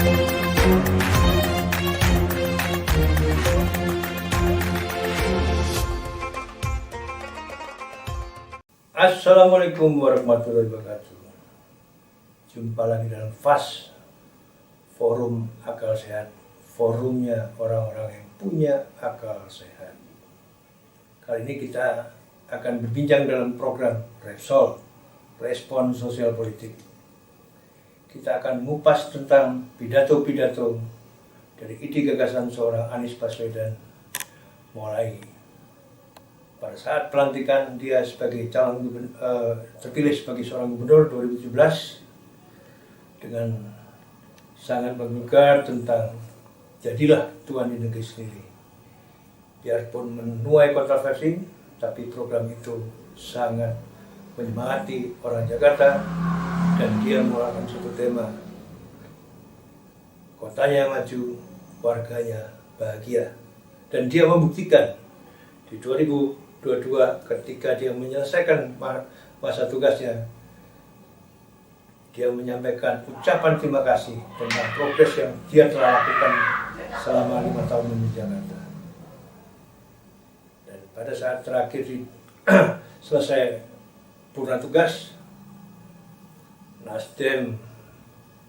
Assalamualaikum warahmatullahi wabarakatuh. Jumpa lagi dalam FAS, Forum Akal Sehat, forumnya orang-orang yang punya akal sehat. Kali ini kita akan berbincang dalam program Repsol, Respon Sosial Politik. Kita akan mengupas tentang pidato-pidato dari ide gagasan seorang Anies Baswedan, mulai pada saat pelantikan dia sebagai terpilih sebagai seorang gubernur 2017 dengan sangat menggugah tentang jadilah Tuan di negeri sendiri. Biarpun menuai kontroversi, tapi program itu sangat menyemangati orang Jakarta dan dia mengeluarkan satu tema, kotanya maju, warganya bahagia, dan dia membuktikan di 2022 ketika dia menyelesaikan masa tugasnya, dia menyampaikan ucapan terima kasih tentang progres yang dia telah lakukan selama 5 tahun memimpin Jakarta. Dan pada saat terakhir selesai purna tugas, Nasdem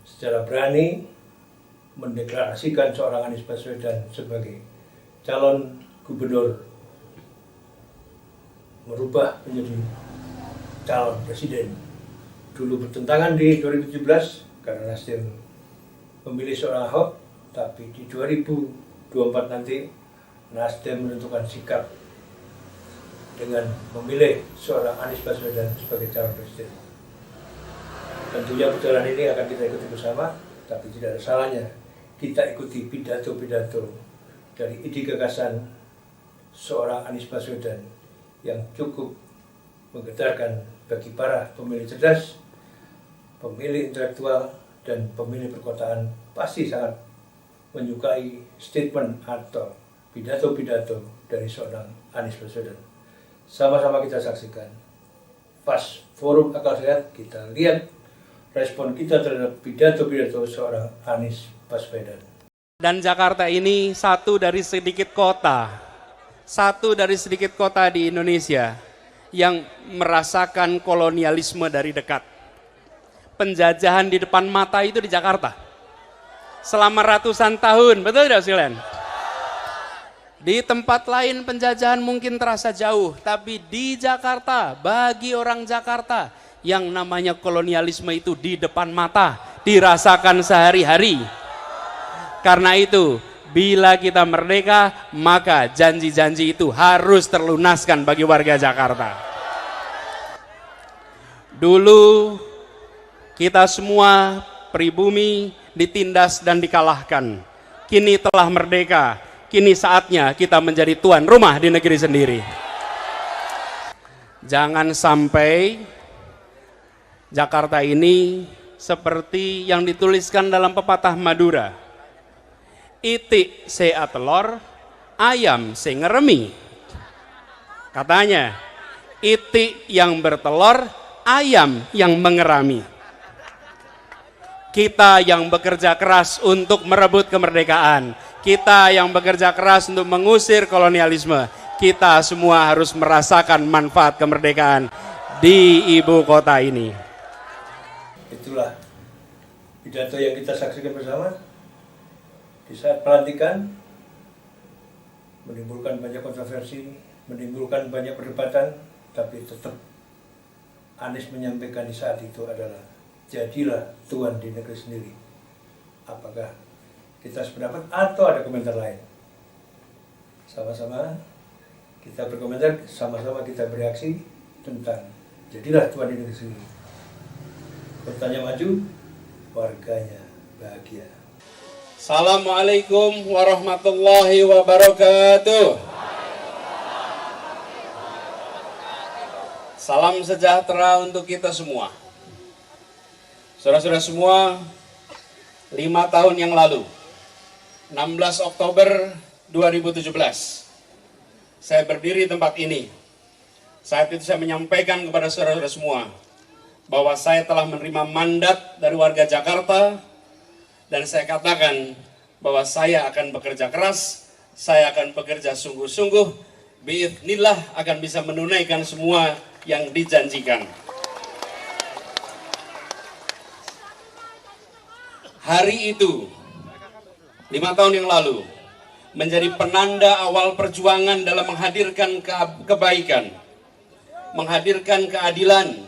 secara berani mendeklarasikan seorang Anies Baswedan sebagai calon gubernur, merubah menjadi calon presiden. Dulu bertentangan di 2017 karena Nasdem memilih seorang Ahok, tapi di 2024 nanti Nasdem menentukan sikap dengan memilih seorang Anies Baswedan sebagai calon presiden. Tentunya perjalanan ini akan kita ikuti bersama, tapi tidak ada salahnya kita ikuti pidato-pidato dari ide gagasan seorang Anies Baswedan yang cukup menggetarkan bagi para pemilih cerdas, pemilih intelektual, dan pemilih perkotaan. Pasti sangat menyukai statement atau pidato-pidato dari seorang Anies Baswedan. Sama-sama kita saksikan FAS, Forum Akal Sehat. Kita lihat respon kita terhadap pidato-pidato seorang Anies Baswedan. Dan Jakarta ini satu dari sedikit kota di Indonesia yang merasakan kolonialisme dari dekat. Penjajahan di depan mata itu di Jakarta selama ratusan tahun, betul tidak sekalian? Di tempat lain penjajahan mungkin terasa jauh, tapi di Jakarta, bagi orang Jakarta, yang namanya kolonialisme itu di depan mata, dirasakan sehari-hari. Karena itu, bila kita merdeka, maka janji-janji itu harus terlunaskan bagi warga Jakarta. Dulu kita semua pribumi ditindas dan dikalahkan. Kini telah merdeka, kini saatnya kita menjadi tuan rumah di negeri sendiri. Jangan sampai Jakarta ini seperti yang dituliskan dalam pepatah Madura, itik sea telur, ayam se ngeremi. Katanya, itik yang bertelur, ayam yang mengerami. Kita yang bekerja keras untuk merebut kemerdekaan, kita yang bekerja keras untuk mengusir kolonialisme, kita semua harus merasakan manfaat kemerdekaan di ibu kota ini. Itulah pidato yang kita saksikan bersama. Di saat pelantikan menimbulkan banyak kontroversi, menimbulkan banyak perdebatan, tapi tetap Anies menyampaikan di saat itu adalah jadilah tuan di negeri sendiri. Apakah kita sependapat atau ada komentar lain? Sama-sama kita berkomentar, sama-sama kita bereaksi tentang jadilah tuan di negeri sendiri. Kotanya maju, warganya bahagia. Assalamualaikum warahmatullahi wabarakatuh. Salam sejahtera untuk kita semua. Saudara-saudara semua, 5 tahun yang lalu, 16 Oktober 2017, saya berdiri di tempat ini. Saat itu saya menyampaikan kepada saudara-saudara semua bahwa saya telah menerima mandat dari warga Jakarta Dan saya katakan bahwa saya akan bekerja keras, saya akan bekerja sungguh-sungguh, biidznillah akan bisa menunaikan semua yang dijanjikan. Hari itu, 5 tahun yang lalu, menjadi penanda awal perjuangan dalam menghadirkan kebaikan, menghadirkan keadilan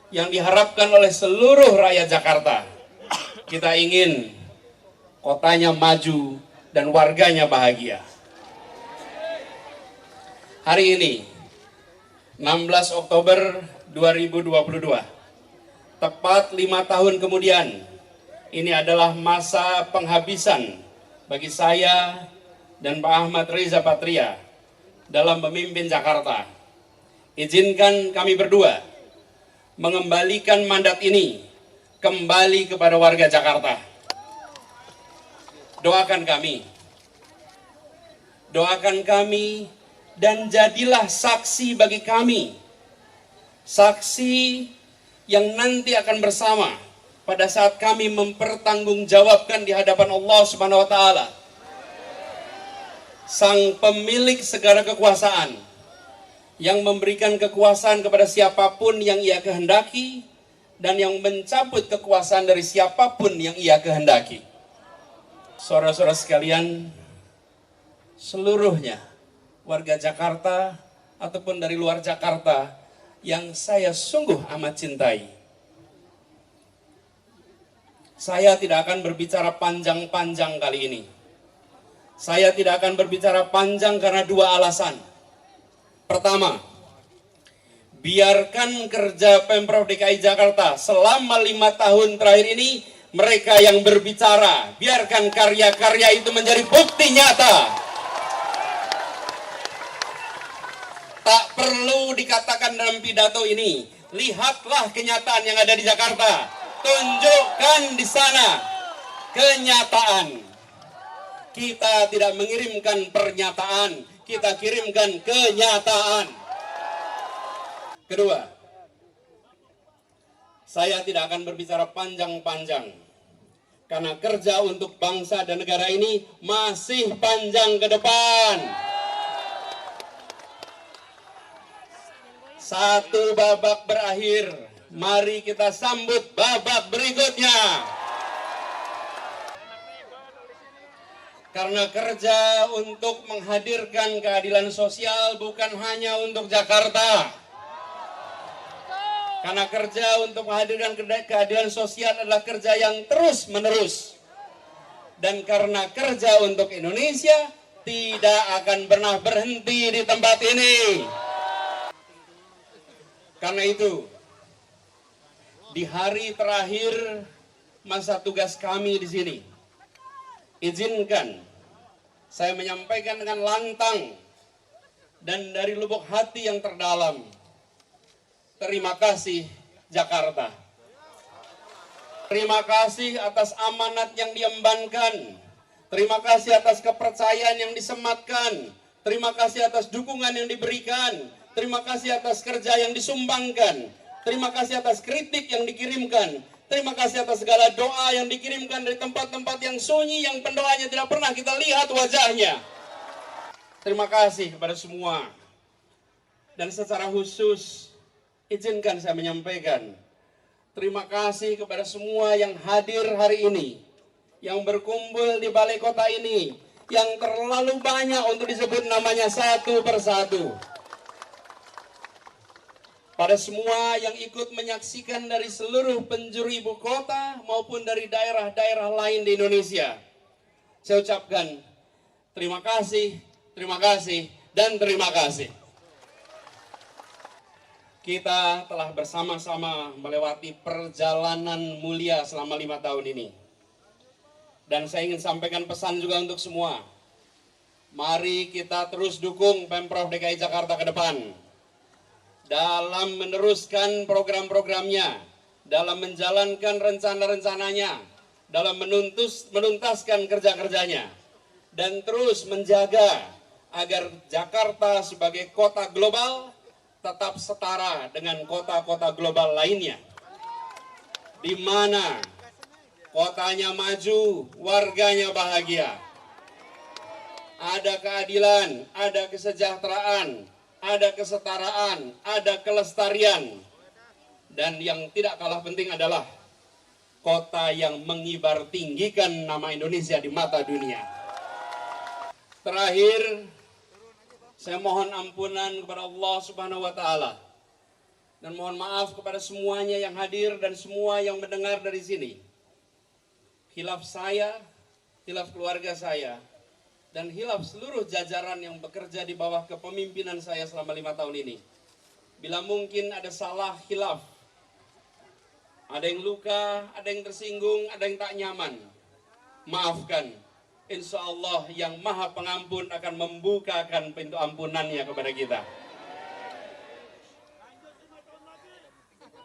yang diharapkan oleh seluruh rakyat Jakarta. Kita ingin kotanya maju dan warganya bahagia. Hari ini, 16 Oktober 2022, tepat 5 tahun kemudian, ini adalah masa penghabisan bagi saya dan Pak Ahmad Riza Patria dalam memimpin Jakarta. Izinkan kami berdua mengembalikan mandat ini kembali kepada warga Jakarta. Doakan kami, dan jadilah saksi bagi kami. Saksi yang nanti akan bersama pada saat kami mempertanggungjawabkan di hadapan Allah Subhanahu wa Ta'ala, Sang pemilik segala kekuasaan, yang memberikan kekuasaan kepada siapapun yang Ia kehendaki, dan yang mencabut kekuasaan dari siapapun yang Ia kehendaki. Saudara-saudara sekalian, seluruhnya warga Jakarta ataupun dari luar Jakarta yang saya sungguh amat cintai. Saya tidak akan berbicara panjang-panjang kali ini. Saya tidak akan berbicara panjang karena 2 alasan. Pertama, biarkan kerja Pemprov DKI Jakarta selama 5 tahun terakhir ini mereka yang berbicara. Biarkan karya-karya itu menjadi bukti nyata. Tak perlu dikatakan dalam pidato ini, lihatlah kenyataan yang ada di Jakarta. Tunjukkan di sana kenyataan. Kita tidak mengirimkan pernyataan, kita kirimkan kenyataan. Kedua, saya tidak akan berbicara panjang-panjang, karena kerja untuk bangsa dan negara ini masih panjang ke depan. Satu babak berakhir, mari kita sambut babak berikutnya. Karena kerja untuk menghadirkan keadilan sosial bukan hanya untuk Jakarta. Karena kerja untuk menghadirkan keadilan sosial adalah kerja yang terus-menerus. Dan karena kerja untuk Indonesia tidak akan pernah berhenti di tempat ini. Karena itu, di hari terakhir masa tugas kami di sini, izinkan saya menyampaikan dengan lantang dan dari lubuk hati yang terdalam, terima kasih Jakarta. Terima kasih atas amanat yang diembankan. Terima kasih atas kepercayaan yang disematkan. Terima kasih atas dukungan yang diberikan. Terima kasih atas kerja yang disumbangkan. Terima kasih atas kritik yang dikirimkan. Terima kasih atas segala doa yang dikirimkan dari tempat-tempat yang sunyi, yang pendoanya tidak pernah kita lihat wajahnya. Terima kasih kepada semua. Dan secara khusus, izinkan saya menyampaikan terima kasih kepada semua yang hadir hari ini, yang berkumpul di balai kota ini, yang terlalu banyak untuk disebut namanya satu persatu. Pada semua yang ikut menyaksikan dari seluruh penjuru ibu kota maupun dari daerah-daerah lain di Indonesia, saya ucapkan terima kasih, dan terima kasih. Kita telah bersama-sama melewati perjalanan mulia selama 5 tahun ini. Dan saya ingin sampaikan pesan juga untuk semua. Mari kita terus dukung Pemprov DKI Jakarta ke depan dalam meneruskan program-programnya, dalam menjalankan rencana-rencananya, dalam menuntaskan kerja-kerjanya, dan terus menjaga agar Jakarta sebagai kota global tetap setara dengan kota-kota global lainnya, di mana kotanya maju, warganya bahagia. Ada keadilan, ada kesejahteraan, ada kesetaraan, ada kelestarian. Dan yang tidak kalah penting adalah kota yang mengibar tinggikan nama Indonesia di mata dunia. Terakhir, saya mohon ampunan kepada Allah Subhanahu wa Ta'ala, dan mohon maaf kepada semuanya yang hadir dan semua yang mendengar dari sini. Hilaf saya, hilaf keluarga saya, dan hilaf seluruh jajaran yang bekerja di bawah kepemimpinan saya selama 5 tahun ini. Bila mungkin ada salah hilaf, ada yang luka, ada yang tersinggung, ada yang tak nyaman, maafkan. Insya Allah yang Maha Pengampun akan membukakan pintu ampunannya kepada kita.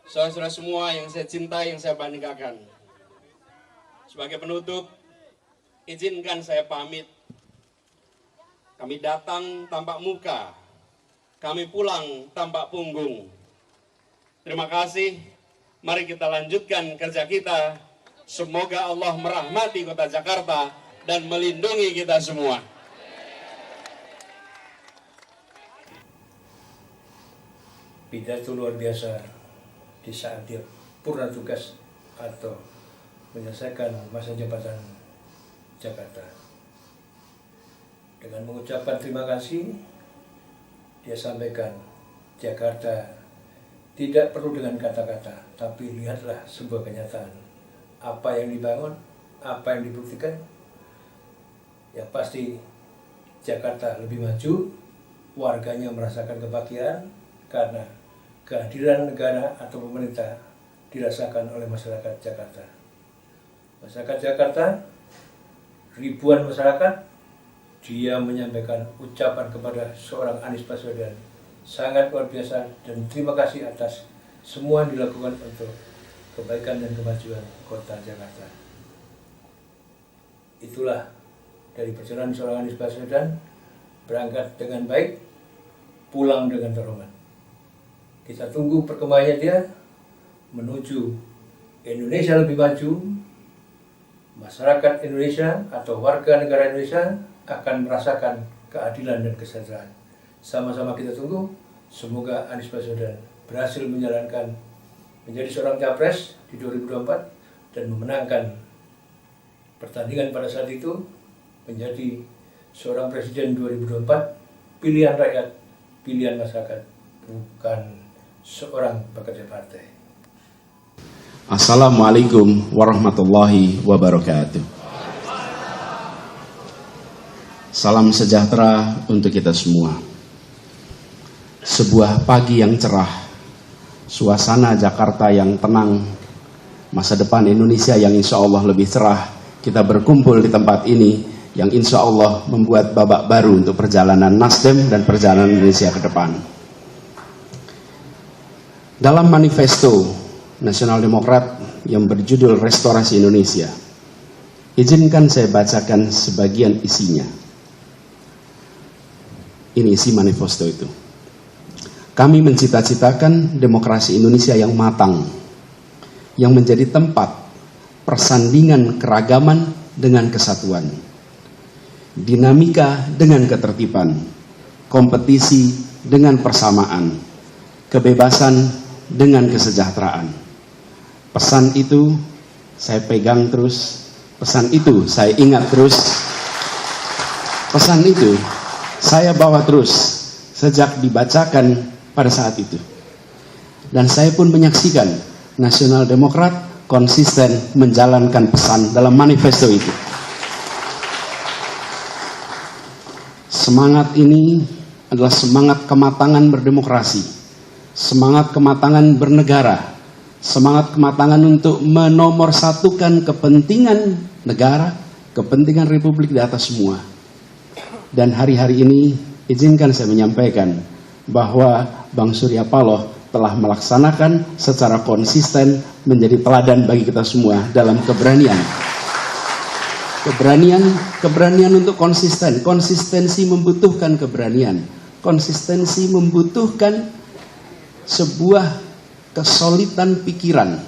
Saudara-saudara semua yang saya cintai, yang saya banggakan, sebagai penutup, izinkan saya pamit. Kami datang tanpa muka, kami pulang tanpa punggung. Terima kasih, mari kita lanjutkan kerja kita. Semoga Allah merahmati kota Jakarta dan melindungi kita semua. Pidato luar biasa di saat dia purna tugas atau menyelesaikan masa jabatan Jakarta. Dengan mengucapkan terima kasih, dia sampaikan Jakarta tidak perlu dengan kata-kata, tapi lihatlah sebuah kenyataan. Apa yang dibangun, apa yang dibuktikan, ya pasti Jakarta lebih maju, warganya merasakan kebahagiaan karena kehadiran negara atau pemerintah dirasakan oleh masyarakat Jakarta. Masyarakat Jakarta, ribuan masyarakat, dia menyampaikan ucapan kepada seorang Anies Baswedan sangat luar biasa dan terima kasih atas semua yang dilakukan untuk kebaikan dan kemajuan kota Jakarta. Itulah dari perjalanan seorang Anies Baswedan, berangkat dengan baik, pulang dengan terhormat. Kita tunggu perkembangannya dia menuju Indonesia lebih maju. Masyarakat Indonesia atau warga negara Indonesia akan merasakan keadilan dan kesejahteraan. Sama-sama kita tunggu, semoga Anies Baswedan berhasil menjalankan menjadi seorang capres di 2024 dan memenangkan pertandingan pada saat itu menjadi seorang presiden 2024, pilihan rakyat, pilihan masyarakat, bukan seorang pekerja partai. Assalamualaikum warahmatullahi wabarakatuh. Salam sejahtera untuk kita semua. Sebuah pagi yang cerah, suasana Jakarta yang tenang, masa depan Indonesia yang insya Allah lebih cerah. Kita berkumpul di tempat ini yang insya Allah membuat babak baru untuk perjalanan Nasdem dan perjalanan Indonesia ke depan. Dalam manifesto Nasional Demokrat yang berjudul Restorasi Indonesia, izinkan saya bacakan sebagian isinya. Ini isi manifesto itu. Kami mencita-citakan demokrasi Indonesia yang matang, yang menjadi tempat persandingan keragaman dengan kesatuan, dinamika dengan ketertiban, kompetisi dengan persamaan, kebebasan dengan kesejahteraan. Pesan itu saya pegang terus, pesan itu saya ingat terus, pesan itu saya bawa terus sejak dibacakan pada saat itu. Dan saya pun menyaksikan Nasional Demokrat konsisten menjalankan pesan dalam manifesto itu. Semangat ini adalah semangat kematangan berdemokrasi, semangat kematangan bernegara, semangat kematangan untuk menomorsatukan kepentingan negara, kepentingan Republik di atas semua. Dan hari-hari ini izinkan saya menyampaikan bahwa Bang Surya Paloh telah melaksanakan secara konsisten menjadi teladan bagi kita semua dalam keberanian. Keberanian untuk konsisten. Konsistensi membutuhkan keberanian. Konsistensi membutuhkan sebuah kesolidan pikiran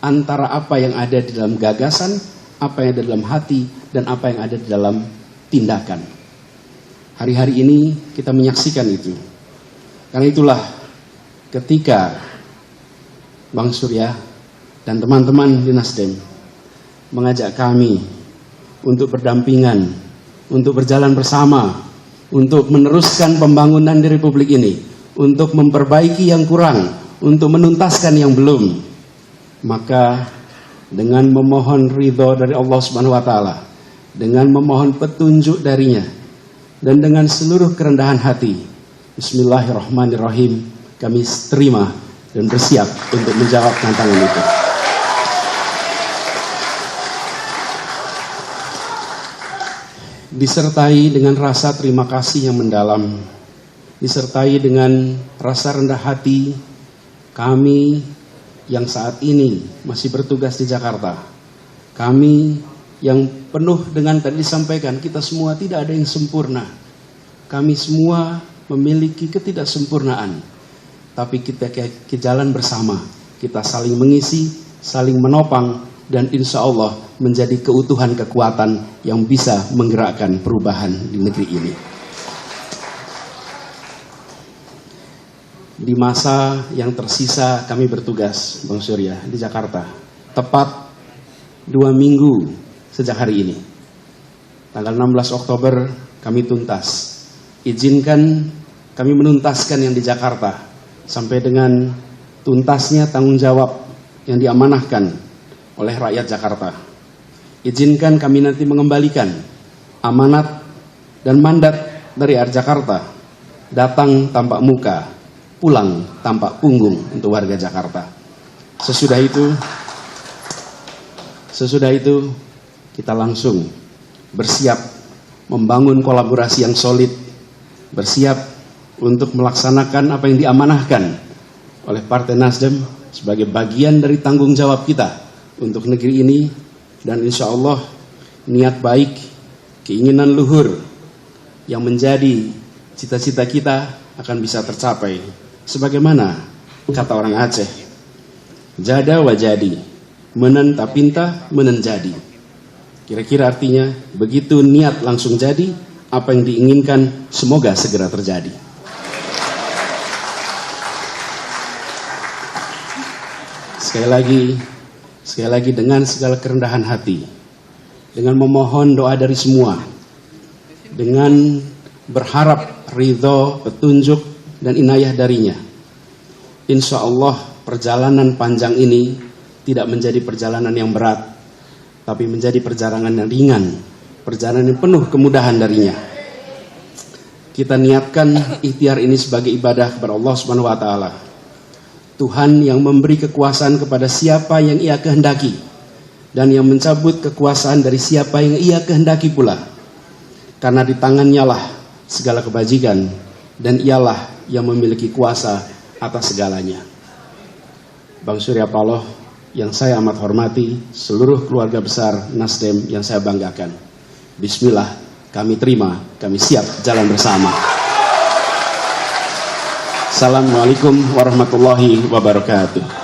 antara apa yang ada di dalam gagasan, apa yang ada di dalam hati, dan apa yang ada di dalam tindakan. Hari-hari ini kita menyaksikan itu. Karena itulah ketika Bang Surya dan teman-teman di Nasdem mengajak kami untuk berdampingan, untuk berjalan bersama, untuk meneruskan pembangunan di Republik ini, untuk memperbaiki yang kurang, untuk menuntaskan yang belum, maka dengan memohon ridho dari Allah Subhanahu wa Ta'ala, dengan memohon petunjuk darinya, dan dengan seluruh kerendahan hati, bismillahirrahmanirrahim, kami terima dan bersiap untuk menjawab tantangan itu. Disertai dengan rasa terima kasih yang mendalam, disertai dengan rasa rendah hati, kami yang saat ini masih bertugas di Jakarta, kami yang penuh dengan tadi disampaikan, kita semua tidak ada yang sempurna, kami semua memiliki ketidaksempurnaan, tapi kita ke jalan bersama, kita saling mengisi, saling menopang, dan insya Allah menjadi keutuhan kekuatan yang bisa menggerakkan perubahan di negeri ini. Di masa yang tersisa kami bertugas, Bang Surya, di Jakarta, tepat 2 minggu sejak hari ini, tanggal 16 Oktober kami tuntas. Izinkan kami menuntaskan yang di Jakarta sampai dengan tuntasnya tanggung jawab yang diamanahkan oleh rakyat Jakarta. Izinkan kami nanti mengembalikan amanat dan mandat dari rakyat Jakarta, datang tanpa muka, pulang tanpa punggung untuk warga Jakarta. Sesudah itu kita langsung bersiap membangun kolaborasi yang solid, bersiap untuk melaksanakan apa yang diamanahkan oleh Partai Nasdem sebagai bagian dari tanggung jawab kita untuk negeri ini, dan insya Allah niat baik, keinginan luhur yang menjadi cita-cita kita akan bisa tercapai. Sebagaimana kata orang Aceh, jada wajadi, menen tapinta menen jadi. Kira-kira artinya, begitu niat langsung jadi, apa yang diinginkan semoga segera terjadi. Sekali lagi dengan segala kerendahan hati, dengan memohon doa dari semua, dengan berharap ridho, petunjuk, dan inayah darinya, insya Allah perjalanan panjang ini tidak menjadi perjalanan yang berat, tapi menjadi perjalanan yang ringan, perjalanan yang penuh kemudahan darinya. Kita niatkan ikhtiar ini sebagai ibadah kepada Allah Subhanahu wa Ta'ala. Tuhan yang memberi kekuasaan kepada siapa yang Ia kehendaki, dan yang mencabut kekuasaan dari siapa yang Ia kehendaki pula. Karena di tangannya lah segala kebajikan, dan Ialah yang memiliki kuasa atas segalanya. Bang Surya Paloh yang saya amat hormati, seluruh keluarga besar Nasdem yang saya banggakan, bismillah, kami terima, kami siap jalan bersama. Assalamualaikum warahmatullahi wabarakatuh.